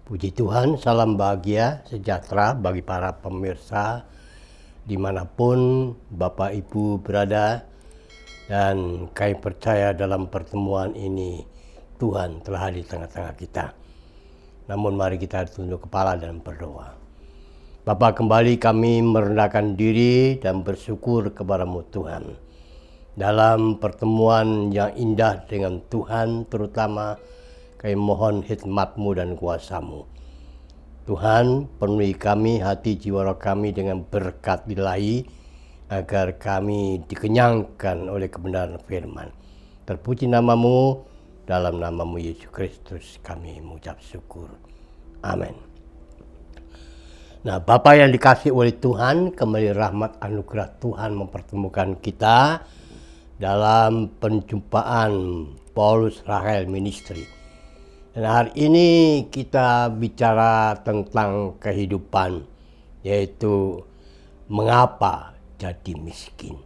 Puji Tuhan, salam bahagia, sejahtera bagi para pemirsa dimanapun Bapak Ibu berada. Dan kami percaya dalam pertemuan ini Tuhan telah hadir di tengah-tengah kita. Namun mari kita tunduk kepala dan berdoa. Bapa, kembali kami merendahkan diri dan bersyukur kepada-Mu Tuhan. Dalam pertemuan yang indah dengan Tuhan, terutama kami mohon hikmat-Mu dan kuasa-Mu. Tuhan, penuhi kami, hati jiwa roh kami dengan berkat ilahi, agar kami dikenyangkan oleh kebenaran firman. Terpuji nama-Mu, dalam nama-Mu Yesus Kristus kami mengucap syukur. Amin. Nah, Bapak yang dikasihi oleh Tuhan, kembali rahmat anugerah Tuhan mempertemukan kita dalam penjumpaan Paulus Rahel Ministry. Dan hari ini kita bicara tentang kehidupan, yaitu mengapa jadi miskin.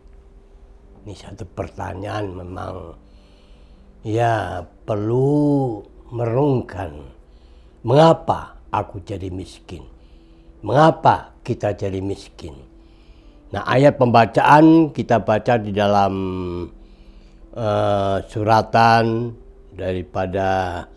Ini satu pertanyaan memang ya perlu merenungkan. Mengapa aku jadi miskin? Mengapa kita jadi miskin? Nah, ayat pembacaan kita baca di dalam suratan daripada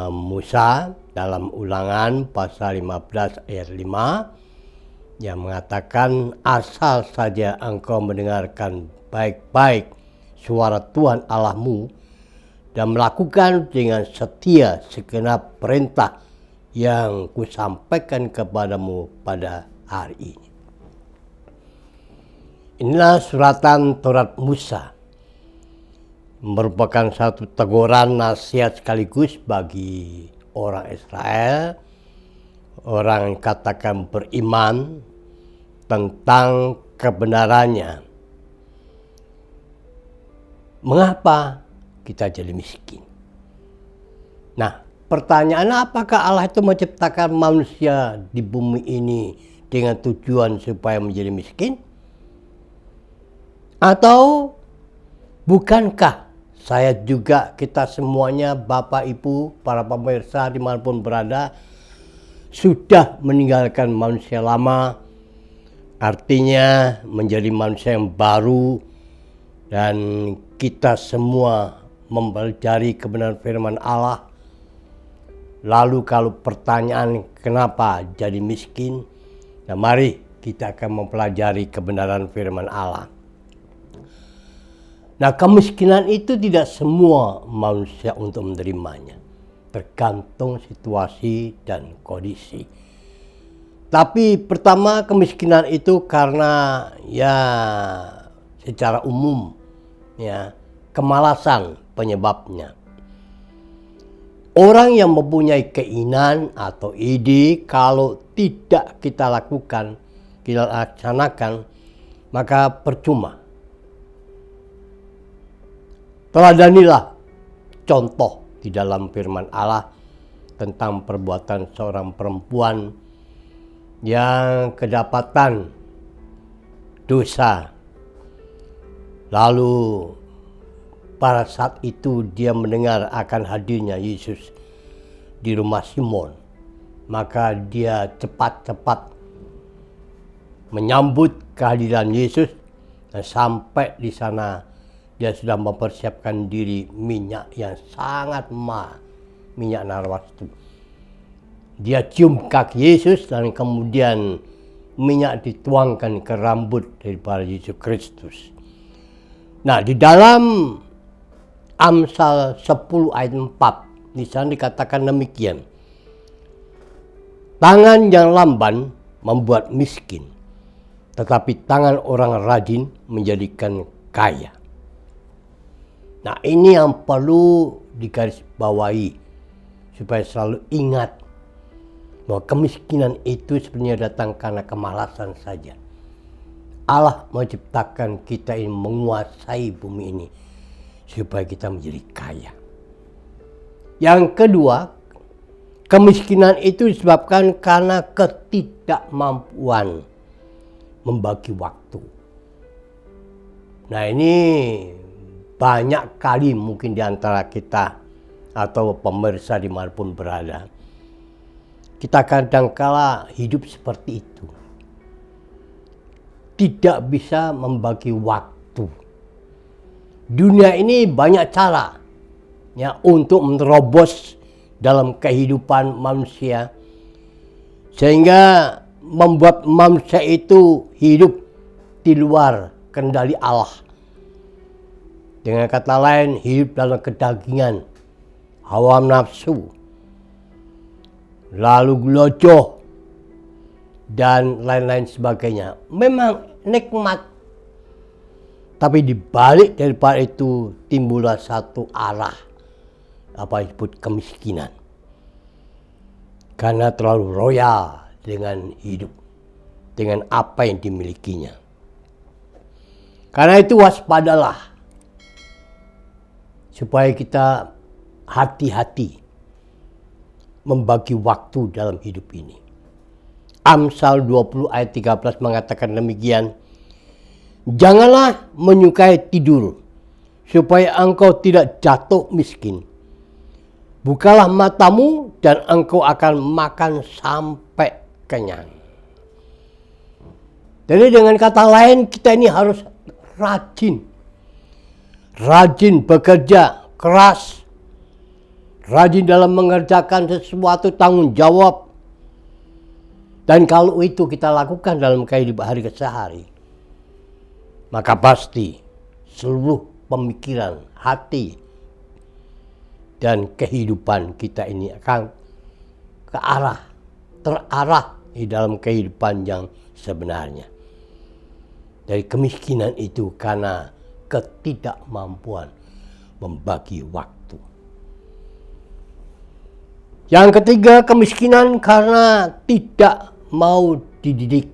Musa dalam Ulangan pasal 15 ayat 5 yang mengatakan, asal saja engkau mendengarkan baik-baik suara Tuhan Allahmu dan melakukan dengan setia segenap perintah yang kusampaikan kepadamu pada hari ini. Inilah suratan Taurat Musa, merupakan satu teguran nasihat sekaligus bagi orang Israel, orang yang katakan beriman tentang kebenarannya. Mengapa kita jadi miskin? Nah, pertanyaannya, apakah Allah itu menciptakan manusia di bumi ini dengan tujuan supaya menjadi miskin? Atau bukankah saya juga, kita semuanya, Bapak Ibu, para pemirsa dimanapun berada, sudah meninggalkan manusia lama, artinya menjadi manusia yang baru, dan kita semua mempelajari kebenaran firman Allah. Lalu kalau pertanyaan kenapa jadi miskin, nah mari kita akan mempelajari kebenaran firman Allah. Nah, kemiskinan itu tidak semua manusia untuk menerimanya, tergantung situasi dan kondisi. Tapi pertama, kemiskinan itu karena ya secara umum ya kemalasan penyebabnya. Orang yang mempunyai keinginan atau ide, kalau tidak kita lakukan, kita laksanakan, maka percuma. Teladanilah contoh di dalam firman Allah tentang perbuatan seorang perempuan yang kedapatan dosa. Lalu pada saat itu dia mendengar akan hadirnya Yesus di rumah Simon, maka dia cepat-cepat menyambut kehadiran Yesus, dan sampai di sana dia sudah mempersiapkan diri minyak yang sangat mahal, minyak narwastu. Dia cium kaki Yesus dan kemudian minyak dituangkan ke rambut daripada Yesus Kristus. Nah, di dalam Amsal 10 ayat 4 di sana dikatakan demikian. Tangan yang lamban membuat miskin, tetapi tangan orang rajin menjadikan kaya. Nah, ini yang perlu digarisbawahi supaya selalu ingat bahwa kemiskinan itu sebenarnya datang karena kemalasan saja. Allah menciptakan kita ini menguasai bumi ini supaya kita menjadi kaya. Yang kedua, kemiskinan itu disebabkan karena ketidakmampuan membagi waktu. Nah, ini banyak kali mungkin di antara kita atau pemirsa dimanapun berada, kita kadangkala hidup seperti itu. Tidak bisa membagi waktu. Dunia ini banyak cara ya untuk menerobos dalam kehidupan manusia, sehingga membuat manusia itu hidup di luar kendali Allah. Dengan kata lain, hidup dalam kedagingan, hawa nafsu, lalu gelojoh, dan lain-lain sebagainya. Memang nikmat, tapi dibalik daripada itu timbullah satu arah, apa disebut kemiskinan. Karena terlalu royal dengan hidup, dengan apa yang dimilikinya. Karena itu waspadalah, supaya kita hati-hati membagi waktu dalam hidup ini. Amsal 20 ayat 13 mengatakan demikian. Janganlah menyukai tidur, supaya engkau tidak jatuh miskin. Bukalah matamu dan engkau akan makan sampai kenyang. Jadi dengan kata lain, kita ini harus rajin. Rajin bekerja keras. Rajin dalam mengerjakan sesuatu tanggung jawab. Dan kalau itu kita lakukan dalam kehidupan hari ke sehari, maka pasti seluruh pemikiran, hati, dan kehidupan kita ini akan terarah di dalam kehidupan yang sebenarnya. Dari kemiskinan itu karena ketidakmampuan membagi waktu. Yang ketiga, kemiskinan karena tidak mau dididik.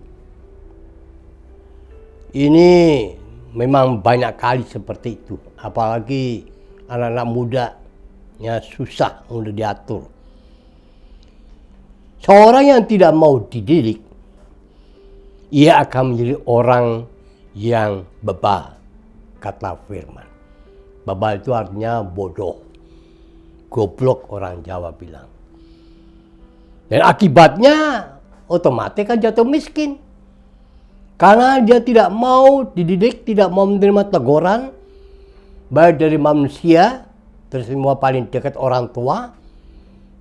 Ini memang banyak kali seperti itu, apalagi anak-anak muda ya susah untuk diatur. Seorang yang tidak mau dididik, ia akan menjadi orang yang bebal, kata firman. Bebal itu artinya bodoh, goblok orang Jawa bilang. Dan akibatnya otomatis kan jatuh miskin. Karena dia tidak mau dididik, tidak mau menerima teguran, baik dari manusia, terutama paling dekat orang tua,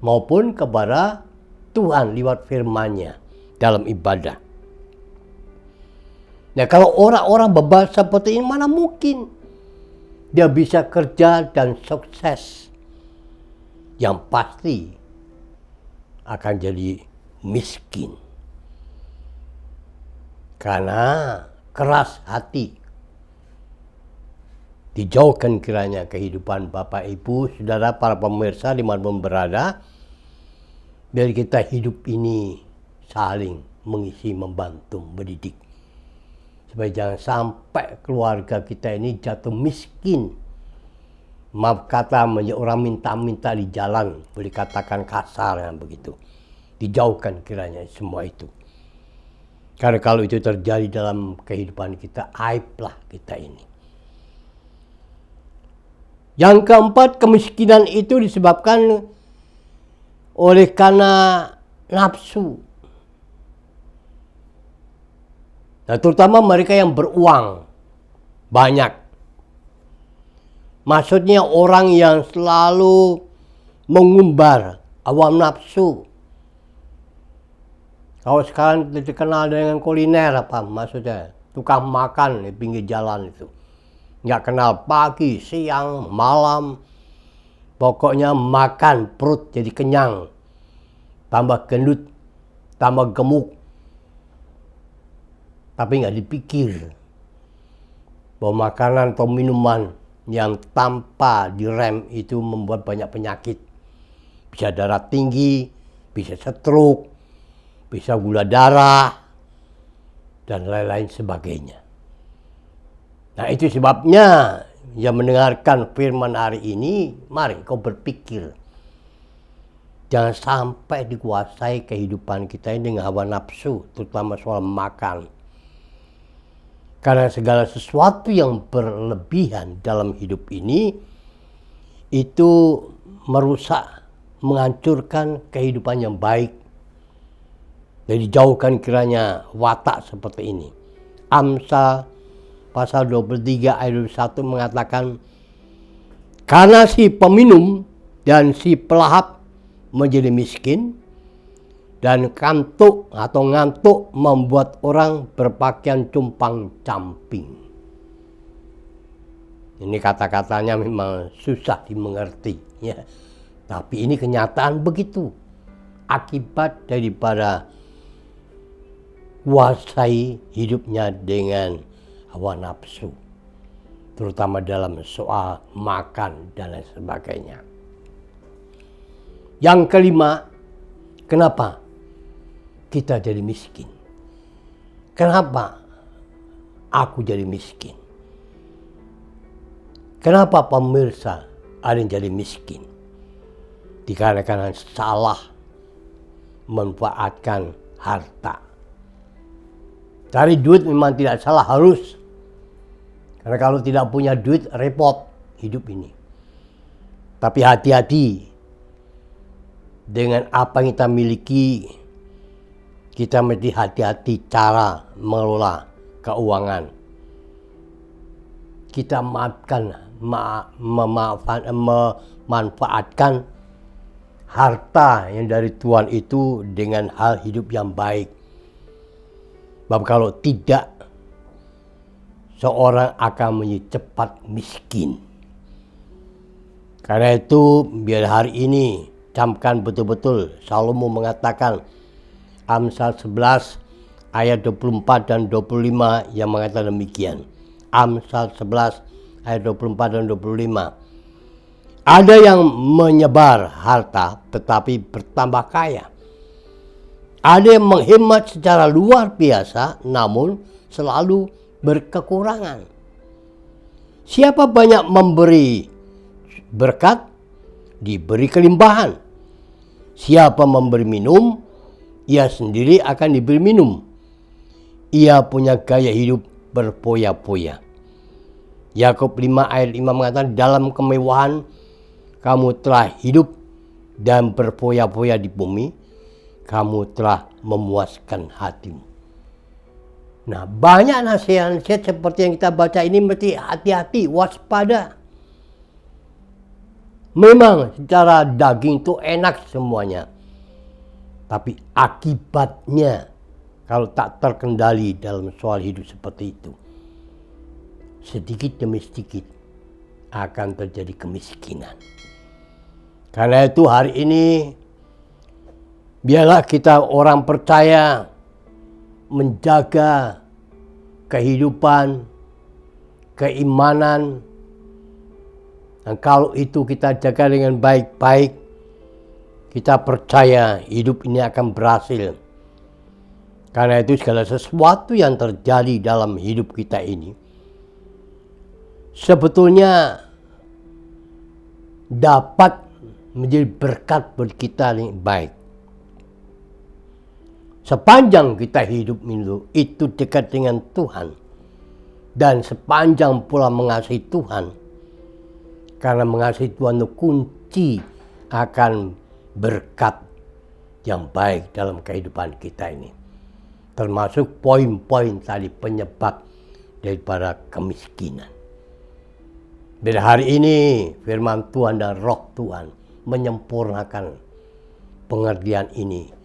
maupun kepada Tuhan lewat firman-Nya dalam ibadah. Nah, kalau orang-orang bebal seperti ini, mana mungkin dia bisa kerja dan sukses? Yang pasti akan jadi miskin. Karena keras hati. Dijauhkan kiranya kehidupan Bapak Ibu, Saudara, para pemirsa dimanapun berada. Biar kita hidup ini saling mengisi, membantu, mendidik. Supaya jangan sampai keluarga kita ini jatuh miskin. Maaf kata, orang minta-minta di jalan, boleh katakan kasar yang begitu. Dijauhkan kiranya semua itu. Karena kalau itu terjadi dalam kehidupan kita, aiblah kita ini. Yang keempat, kemiskinan itu disebabkan oleh karena nafsu. Nah, terutama mereka yang beruang banyak. Maksudnya orang yang selalu mengumbar awam nafsu. Kalau sekarang dikenal dengan kuliner apa maksudnya? Tukang makan di pinggir jalan itu. Nggak kenal pagi, siang, malam. Pokoknya makan, perut jadi kenyang. Tambah gendut, tambah gemuk. Tapi nggak dipikir bahwa makanan atau minuman yang tanpa direm itu membuat banyak penyakit. Bisa darah tinggi, bisa stroke, bisa gula darah, dan lain-lain sebagainya. Nah, itu sebabnya yang mendengarkan firman hari ini, mari kau berpikir. Jangan sampai dikuasai kehidupan kita ini dengan hawa nafsu, terutama soal makan. Karena segala sesuatu yang berlebihan dalam hidup ini, itu merusak, menghancurkan kehidupan yang baik. Jadi jauhkan kiranya watak seperti ini. Amsal pasal 23 ayat 1 mengatakan, karena si peminum dan si pelahap menjadi miskin, dan kantuk atau ngantuk membuat orang berpakaian compang-camping. Ini kata-katanya memang susah dimengerti, ya. Tapi ini kenyataan begitu. Akibat daripada kuasai hidupnya dengan hawa nafsu, terutama dalam soal makan dan lain sebagainya. Yang kelima, kenapa kita jadi miskin? Kenapa aku jadi miskin? Kenapa pemirsa ada yang jadi miskin? Dikarenakan salah memanfaatkan harta. Cari duit memang tidak salah, harus. Karena kalau tidak punya duit, repot hidup ini. Tapi hati-hati dengan apa yang kita miliki. Kita mesti hati-hati cara mengelola keuangan. Kita memanfaatkan harta yang dari Tuhan itu dengan hal hidup yang baik. Sebab kalau tidak, seorang akan menjadi cepat miskin. Karena itu biar hari ini camkan betul-betul. Salomo mengatakan, Amsal 11 ayat 24 dan 25 yang mengatakan demikian. Amsal 11 ayat 24 dan 25. Ada yang menyebar harta tetapi bertambah kaya. Ada yang menghemat secara luar biasa namun selalu berkekurangan. Siapa banyak memberi berkat, diberi kelimpahan. Siapa memberi minum, ia sendiri akan diberi minum. Ia punya gaya hidup berpoya-poya. Yakub 5 ayat 5 mengatakan, dalam kemewahan kamu telah hidup dan berpoya-poya di bumi, kamu telah memuaskan hatimu. Nah, banyak nasihat-nasihat seperti yang kita baca ini mesti hati-hati, waspada. Memang secara daging itu enak semuanya. Tapi akibatnya kalau tak terkendali dalam soal hidup seperti itu, sedikit demi sedikit akan terjadi kemiskinan. Karena itu hari ini biarlah kita orang percaya menjaga kehidupan, keimanan. Dan kalau itu kita jaga dengan baik-baik, kita percaya hidup ini akan berhasil. Karena itu segala sesuatu yang terjadi dalam hidup kita ini sebetulnya dapat menjadi berkat buat kita yang baik. Sepanjang kita hidup itu dekat dengan Tuhan, dan sepanjang pula mengasihi Tuhan, karena mengasihi Tuhan itu kunci akan berkat yang baik dalam kehidupan kita ini. Termasuk poin-poin tadi penyebab daripada kemiskinan. Pada hari ini firman Tuhan dan roh Tuhan menyempurnakan pengertian ini.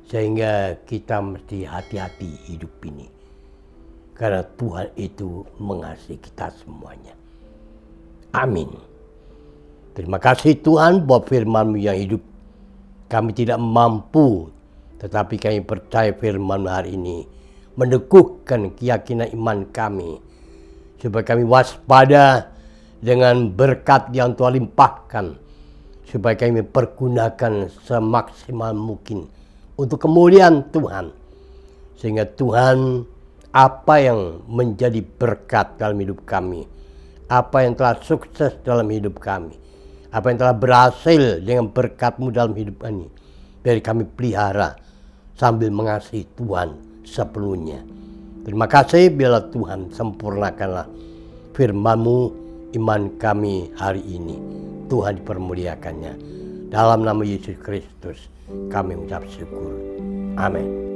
Sehingga kita mesti hati-hati hidup ini. Karena Tuhan itu mengasihi kita semuanya. Amin. Terima kasih Tuhan buat firman-Mu yang hidup. Kami tidak mampu, tetapi kami percaya firman hari ini meneguhkan keyakinan iman kami, supaya kami waspada dengan berkat yang Tuhan limpahkan, supaya kami pergunakan semaksimal mungkin untuk kemuliaan Tuhan, sehingga Tuhan apa yang menjadi berkat dalam hidup kami, apa yang telah sukses dalam hidup kami, apa yang telah berhasil dengan berkat-Mu dalam hidup kami, biar kami pelihara sambil mengasihi Tuhan sepenuhnya. Terima kasih, biarlah Tuhan sempurnakanlah firman-Mu iman kami hari ini. Tuhan dipermuliakannya. Dalam nama Yesus Kristus kami ucap syukur. Amin.